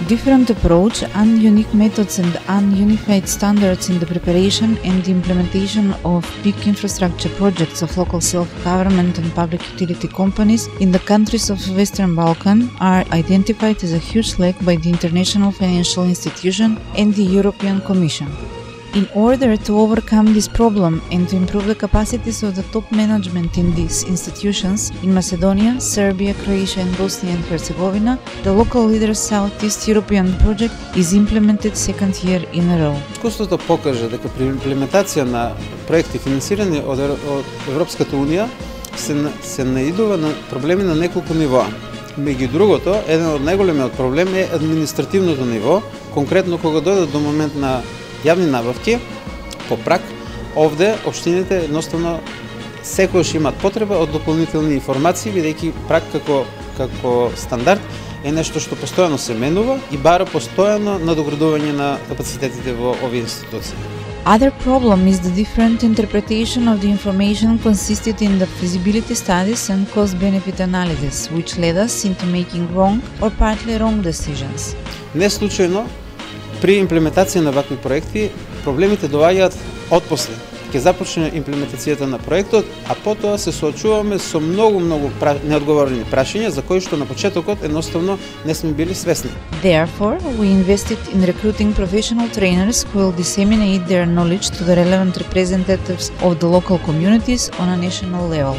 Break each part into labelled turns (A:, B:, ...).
A: different approach and unique methods and ununified standards in the preparation and the implementation of big infrastructure projects of local self-government and public utility companies in the countries of Western Balkan are identified as a huge lack by the International Financial Institution and the European Commission. In order to overcome this problem and to improve the capacities of the top management in these institutions, in Macedonia, Serbia, Croatia and Bosnia and Herzegovina, the Local Leaders Southeast European project is implemented second year in a row.
B: Искуството покажа дека при имплементација на проекти финансирани од Европската унија се наидува на проблеми на неколку нивоа. Меѓу другото, еден од најголемиот проблем е административното ниво, конкретно кога дојде до момент на јавни набавки по праг, овде општините едноставно секојаш имаат потреба од дополнителни информации, бидејќи праг како стандард е нешто што постојано се менува и бара постојано надоградување на капацитетите во овие институции.
A: Other problem is the different interpretation of the information consisted in the feasibility studies and cost-benefit analysis, which led us into making wrong or partly wrong decisions.
B: Не случајно, при имплементација на вакви проекти, проблемите доаѓаат отпосле. Ќе започне имплементацијата на проектот, а потоа се соочуваме со многу неодговорени прашања за кои што на почетокот едноставно не сме били свесни.
A: Therefore, we invested in recruiting professional trainers who will disseminate their knowledge to the relevant representatives of the local communities on a national level.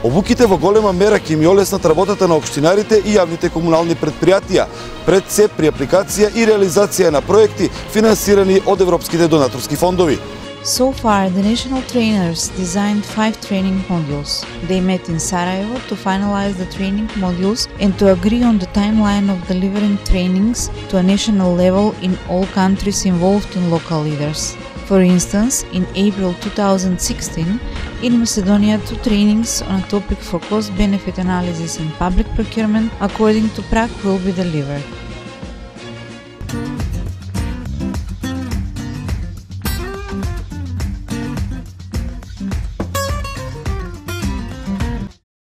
C: Обуките во голема мера ќе им олеснат работата на општинарите и јавните комунални предпријатија, пред се при апликација и реализација на проекти финансирани од европските донаторски фондови.
A: So far, the national trainers designed 5 training modules. They met in Sarajevo to finalize the training modules and to agree on the timeline of delivering trainings to a national level in all countries involved in local leaders. For instance, in April 2016, in Macedonia, 2 trainings on a topic for cost-benefit analysis and public procurement according to Prague will be delivered.